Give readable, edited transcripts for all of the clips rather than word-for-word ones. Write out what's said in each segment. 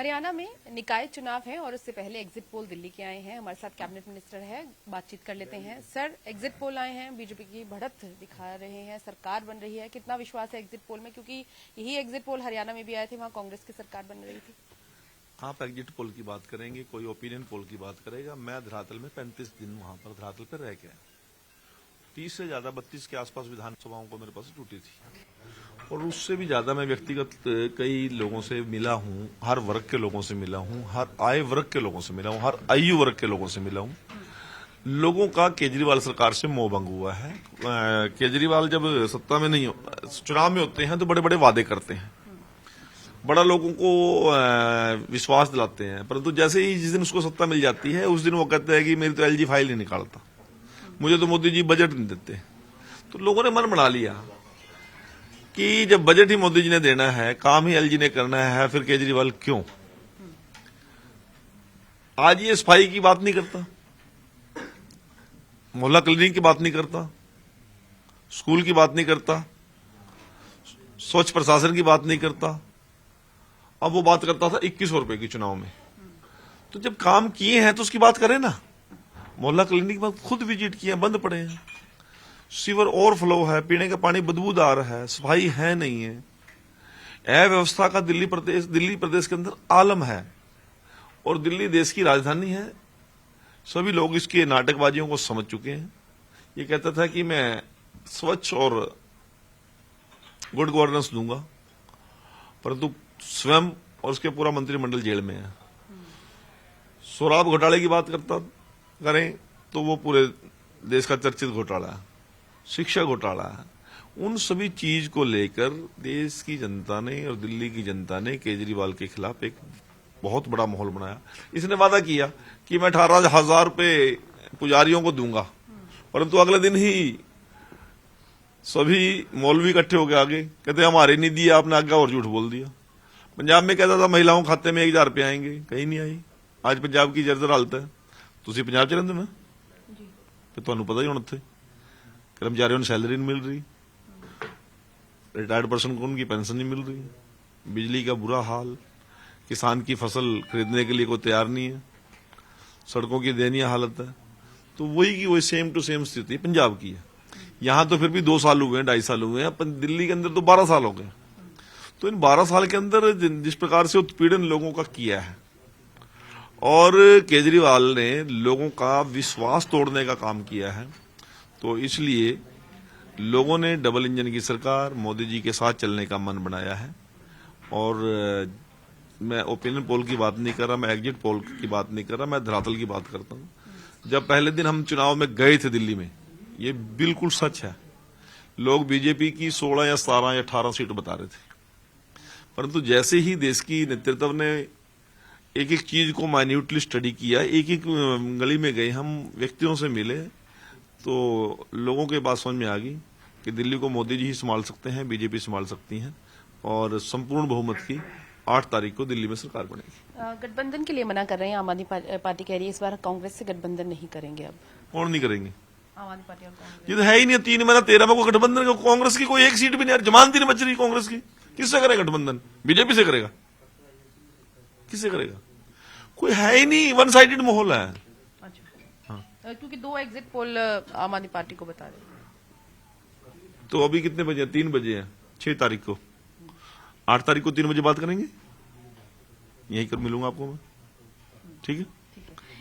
हरियाणा में निकाय चुनाव है और उससे पहले एग्जिट पोल दिल्ली के आए हैं। हमारे साथ कैबिनेट मिनिस्टर है, बातचीत कर लेते हैं। सर, एग्जिट पोल आए हैं, बीजेपी की बढ़त दिखा रहे हैं, सरकार बन रही है, कितना विश्वास है एग्जिट पोल में? क्योंकि यही एग्जिट पोल हरियाणा में भी आए थे, वहां कांग्रेस की सरकार बन रही थी। आप एग्जिट पोल की बात करेंगे, कोई ओपिनियन पोल की बात करेगा। मैं धरातल में 35 दिन वहां पर धरातल पर रह के आया। 30 से ज्यादा 32 के आसपास विधानसभाओं को मेरे पास टूटी थी और उससे भी ज्यादा मैं व्यक्तिगत कई लोगों से मिला हूं, हर वर्ग के लोगों से मिला हूं, हर आय वर्ग के लोगों से मिला हूं, हर आयु वर्ग के लोगों से मिला हूं। लोगों का केजरीवाल सरकार से मोह भंग हुआ है। केजरीवाल जब सत्ता में नहीं चुनाव में होते हैं तो बड़े बड़े वादे करते हैं, बड़ा लोगों को विश्वास दिलाते हैं, परंतु जैसे ही जिस दिन उसको सत्ता मिल जाती है उस दिन वो कहते हैं कि मेरी तो एलजी फाइल नहीं निकालता, मुझे तो मोदी जी बजट नहीं देते। तो लोगों ने मन बना लिया कि जब बजट ही मोदी जी ने देना है, काम ही एलजी ने करना है, फिर केजरीवाल क्यों? आज ये सफाई की बात नहीं करता, मोहल्ला क्लिनिक की बात नहीं करता, स्कूल की बात नहीं करता, स्वच्छ प्रशासन की बात नहीं करता। अब वो बात करता था 2100 रुपए की चुनाव में। तो जब काम किए हैं तो उसकी बात करें ना। मोहल्ला क्लिनिक में खुद विजिट किए, बंद पड़े हैं, सीवर ओवरफ्लो है, पीने का पानी बदबूदार है, सफाई है नहीं है। अव्यवस्था का दिल्ली प्रदेश के अंदर आलम है और दिल्ली देश की राजधानी है। सभी लोग इसके नाटकबाजियों को समझ चुके हैं। ये कहता था कि मैं स्वच्छ और गुड गवर्नेंस दूंगा, परंतु स्वयं और उसके पूरा मंत्रिमंडल जेल में है। शराब घोटाले की बात करें तो वो पूरे देश का चर्चित घोटाला है, शिक्षा घोटाला है। उन सभी चीज को लेकर देश की जनता ने और दिल्ली की जनता ने केजरीवाल के खिलाफ एक बहुत बड़ा माहौल बनाया। इसने वादा किया कि मैं 18,000 रुपए पुजारियों को दूंगा, परंतु अगले दिन ही सभी मौलवी इकट्ठे होकर आगे कहते हमारे नहीं दिया, आपने आगे और झूठ बोल दिया। पंजाब में कहता था महिलाओं खाते में 1000 रुपए आएंगे, कहीं नहीं आई। आज पंजाब की जर्जर हालत है। तुसी पंजाब च रहिंदे ना, तो तुहानू पता ही होना, उत्थे कर्मचारियों ने सैलरी नहीं मिल रही, रिटायर्ड पर्सन को उनकी पेंशन नहीं मिल रही, बिजली का बुरा हाल, किसान की फसल खरीदने के लिए कोई तैयार नहीं है, सड़कों की दयनीय हालत है। तो वही की वही सेम टू सेम स्थिति पंजाब की है। यहां तो फिर भी 2 साल हुए हैं, 2.5 साल हुए हैं, दिल्ली के अंदर तो 12 साल हो गए। तो इन 12 साल के अंदर जिस प्रकार से उत्पीड़न लोगों का किया है और केजरीवाल ने लोगों का विश्वास तोड़ने का काम किया है, तो इसलिए लोगों ने डबल इंजन की सरकार मोदी जी के साथ चलने का मन बनाया है। और मैं ओपिनियन पोल की बात नहीं कर रहा, मैं एग्जिट पोल की बात नहीं कर रहा, मैं धरातल की बात करता हूं। जब पहले दिन हम चुनाव में गए थे दिल्ली में, ये बिल्कुल सच है, लोग बीजेपी की 16 या 17 या 18 सीट बता रहे थे, परंतु जैसे ही देश की नेतृत्व ने एक एक चीज को माइन्यूटली स्टडी किया, एक एक गली में गए, हम व्यक्तियों से मिले, तो लोगों के बात समझ में आ गई कि दिल्ली को मोदी जी ही संभाल सकते हैं, बीजेपी संभाल सकती हैं और संपूर्ण बहुमत की 8 तारीख को दिल्ली में सरकार बनेगी। गठबंधन के लिए मना कर रहे हैं, आम आदमी पार्टी कह रही है इस बार कांग्रेस से गठबंधन नहीं करेंगे। अब कौन नहीं करेंगे? आम आदमी पार्टी और कांग्रेस। ये तो है ही नहीं, 3 महीना 13 में को गठबंधन, कांग्रेस की कोई एक सीट भी नहीं, जमानत ही नहीं बच रही कांग्रेस की। किससे करेगा गठबंधन? बीजेपी से करेगा? किससे करेगा? कोई है ही नहीं, वन साइडेड माहौल है। अच्छा, हाँ। क्योंकि 2 एग्जिट पोल आम आदमी पार्टी को बता रहे। तो अभी कितने बजे? 3 बजे हैं, 6 तारीख को। 8 तारीख को 3 बजे बात करेंगे, यहीं कर मिलूंगा आपको मैं, ठीक है?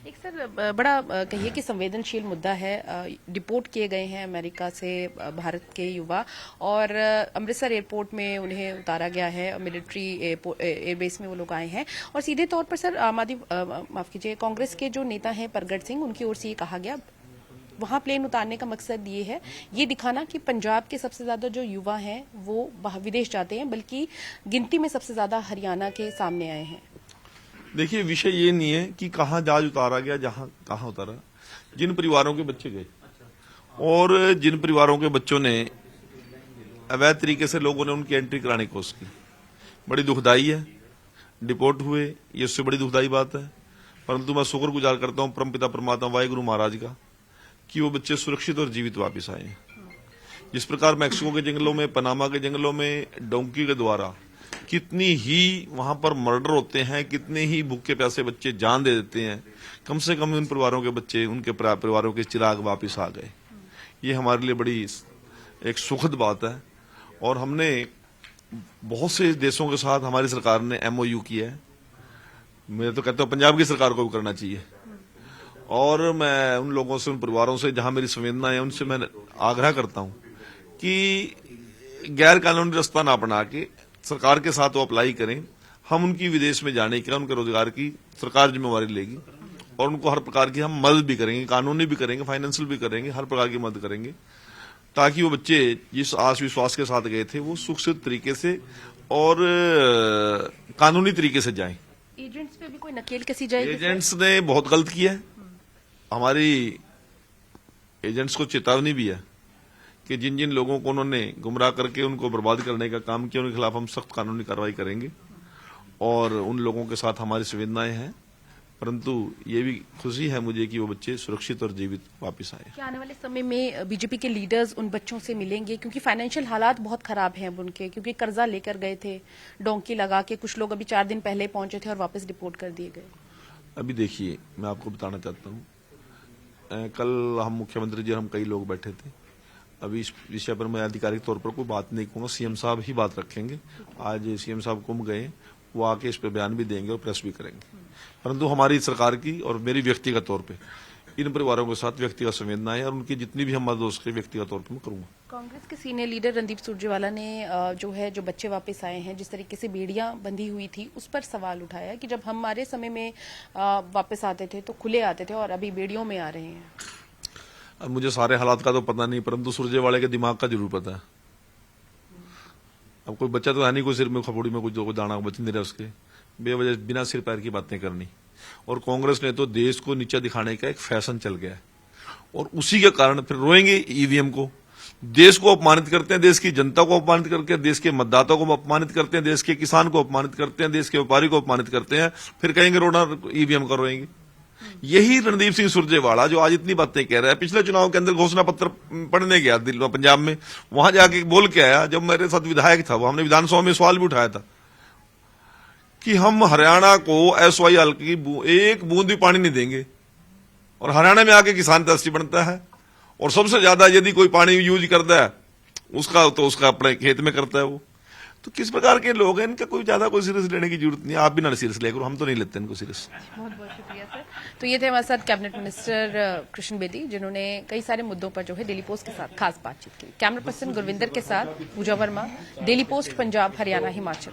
एक सर बड़ा कहिए कि संवेदनशील मुद्दा है, डिपोर्ट किए गए हैं अमेरिका से भारत के युवा और अमृतसर एयरपोर्ट में उन्हें उतारा गया है, मिलिट्री एयरबेस में वो लोग आए हैं और सीधे तौर पर सर माफ कीजिए कांग्रेस के जो नेता हैं परगट सिंह, उनकी ओर से ये कहा गया वहां प्लेन उतारने का मकसद ये है, ये दिखाना कि पंजाब के सबसे ज्यादा जो युवा हैं वो विदेश जाते हैं, बल्कि गिनती में सबसे ज्यादा हरियाणा के सामने आए हैं। देखिए, विषय ये नहीं है कि कहां जहाज उतारा गया, कहां उतारा, जिन परिवारों के बच्चे गए और जिन परिवारों के बच्चों ने अवैध तरीके से लोगों ने उनकी एंट्री कराने की कोशिश की, बड़ी दुखदाई है, डिपोर्ट हुए, ये उससे बड़ी दुखदाई बात है। परंतु मैं शुक्रगुजार करता हूं परमपिता परमात्मा वाहिगुरु महाराज का कि वो बच्चे सुरक्षित और जीवित वापस आए। जिस प्रकार मैक्सिको के जंगलों में, पनामा के जंगलों में डोंकी के द्वारा कितनी ही वहां पर मर्डर होते हैं, कितने ही भूखे प्यासे बच्चे जान दे देते हैं। कम से कम उन परिवारों के बच्चे, उनके परिवारों के चिराग वापस आ गए। ये हमारे लिए बड़ी एक सुखद बात है। और हमने बहुत से देशों के साथ हमारी सरकार ने MOU किया है। मैं तो कहता हूँ पंजाब की सरकार को भी करना चाहिए। और मैं उन लोगों से, उन परिवारों से जहां मेरी संवेदना है, उनसे मैं आग्रह करता हूं कि गैर कानूनी रास्ता ना अपना के सरकार के साथ वो अप्लाई करें। हम उनकी विदेश में जाने का, उनके रोजगार की सरकार जिम्मेवारी लेगी और उनको हर प्रकार की हम मदद भी करेंगे, कानूनी भी करेंगे, फाइनेंशियल भी करेंगे, हर प्रकार की मदद करेंगे, ताकि वो बच्चे जिस आस विश्वास के साथ गए थे वो सुरक्षित तरीके से और कानूनी तरीके से जाएं। एजेंट्स पे भी कोई नकेल कसी जाएगी? एजेंट्स ने बहुत गलत किया है। हमारी एजेंट्स को चेतावनी भी है कि जिन जिन लोगों को उन्होंने गुमराह करके उनको बर्बाद करने का काम किया, उनके खिलाफ हम सख्त कानूनी कार्रवाई करेंगे। और उन लोगों के साथ हमारी संवेदनाएं हैं, परंतु ये भी खुशी है मुझे कि वो बच्चे सुरक्षित और जीवित वापस आए। क्या आने वाले समय में बीजेपी के लीडर्स उन बच्चों से मिलेंगे? क्योंकि फाइनेंशियल हालात बहुत खराब हैं अब उनके, क्योंकि कर्जा लेकर गए थे, डोंकी लगा के। कुछ लोग अभी 4 दिन पहले पहुंचे थे और वापस डिपोर्ट कर दिए गए। अभी देखिए, मैं आपको बताना चाहता हूँ, कल हम मुख्यमंत्री जी और हम कई लोग बैठे थे। अभी इस विषय पर मैं आधिकारिक तौर पर कोई बात नहीं कहूंगा, सीएम साहब ही बात रखेंगे। आज सीएम साहब कुंभ गए, वो आके इस पर बयान भी देंगे और प्रेस भी करेंगे। परंतु हमारी सरकार की और मेरी व्यक्तिगत तौर पे इन परिवारों के साथ व्यक्तिगत संवेदना है और उनकी जितनी भी हम मदद हो सके व्यक्तिगत तौर पर मैं करूंगा। कांग्रेस के सीनियर लीडर रणदीप सुरजेवाला ने जो बच्चे वापस आए हैं, जिस तरीके से बेड़ियां बंधी हुई थी, उस पर सवाल उठाया कि जब हमारे समय में वापस आते थे तो खुले आते थे और अभी बेड़ियों में आ रहे हैं। अब मुझे सारे हालात का तो पता नहीं, परंतु सुरजेवाले के दिमाग का जरूर पता है। अब कोई बच्चा तो है नहीं, कोई सिर में खपड़ी में कुछ दाना बच नहीं रहा उसके, बेवजह बिना सिर पैर की बातें करनी। और कांग्रेस ने तो देश को नीचा दिखाने का एक फैशन चल गया है और उसी के कारण फिर रोएंगे ईवीएम को। देश को अपमानित करते हैं, देश की जनता को अपमानित करके, देश के मतदाताओं को अपमानित करते हैं, देश के किसान को अपमानित करते हैं, देश के व्यापारी को अपमानित करते हैं, फिर कहेंगे रोना ईवीएम का रोएंगे। यही रणदीप सिंह सुरजेवाला जो आज इतनी बातें कह रहा है, पिछले चुनाव के अंदर घोषणा पत्र पढ़ने गया दिल्ली पंजाब में, वहां जाके बोल के आया, जब मेरे साथ विधायक था वो, हमने विधानसभा में सवाल भी उठाया था कि हम हरियाणा को SYL की एक बूंद भी पानी नहीं देंगे। और हरियाणा में आके किसान तरसी बनता है और सबसे ज्यादा यदि कोई पानी यूज करता है उसका अपने खेत में करता है वो। तो किस प्रकार के लोग हैं, इनका कोई ज्यादा कोई सीरियस लेने की जरूरत नहीं है। आप भी ना सीरियस लेकर, हम तो नहीं लेते इनको सीरियस। बहुत बहुत शुक्रिया सर। तो ये थे हमारे साथ कैबिनेट मिनिस्टर कृष्ण बेदी, जिन्होंने कई सारे मुद्दों पर डेली पोस्ट के साथ खास बातचीत की। कैमरा पर्सन गुरविंदर के साथ पूजा वर्मा, डेली पोस्ट पंजाब, हरियाणा, हिमाचल।